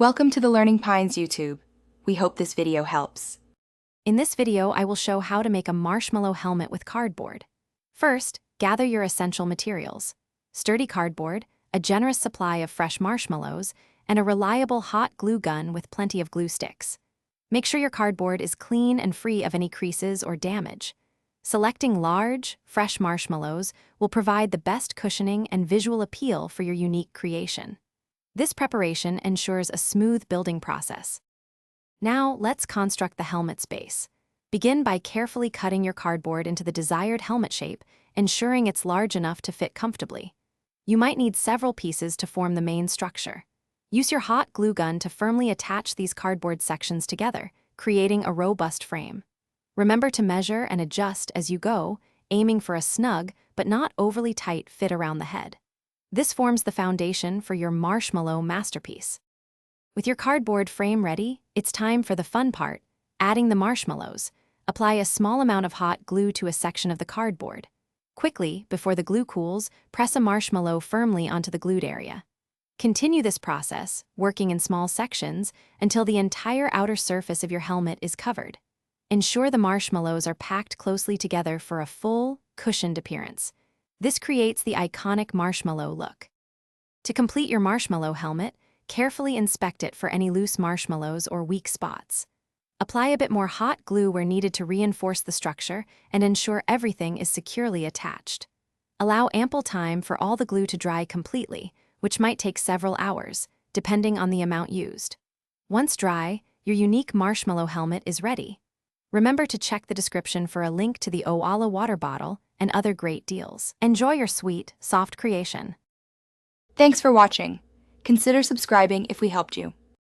Welcome to the Learning Pines YouTube. We hope this video helps. In this video, I will show how to make a marshmallow helmet with cardboard. First, gather your essential materials: sturdy cardboard, a generous supply of fresh marshmallows, and a reliable hot glue gun with plenty of glue sticks. Make sure your cardboard is clean and free of any creases or damage. Selecting large, fresh marshmallows will provide the best cushioning and visual appeal for your unique creation. This preparation ensures a smooth building process. Now, let's construct the helmet's base. Begin by carefully cutting your cardboard into the desired helmet shape, ensuring it's large enough to fit comfortably. You might need several pieces to form the main structure. Use your hot glue gun to firmly attach these cardboard sections together, creating a robust frame. Remember to measure and adjust as you go, aiming for a snug but not overly tight fit around the head. This forms the foundation for your marshmallow masterpiece. With your cardboard frame ready, it's time for the fun part: adding the marshmallows. Apply a small amount of hot glue to a section of the cardboard. Quickly, before the glue cools, press a marshmallow firmly onto the glued area. Continue this process, working in small sections, until the entire outer surface of your helmet is covered. Ensure the marshmallows are packed closely together for a full, cushioned appearance. This creates the iconic marshmallow look. To complete your marshmallow helmet, carefully inspect it for any loose marshmallows or weak spots. Apply a bit more hot glue where needed to reinforce the structure and ensure everything is securely attached. Allow ample time for all the glue to dry completely, which might take several hours, depending on the amount used. Once dry, your unique marshmallow helmet is ready. Remember to check the description for a link to the Owala water bottle and other great deals. Enjoy your sweet, soft creation. Thanks for watching. Consider subscribing if we helped you.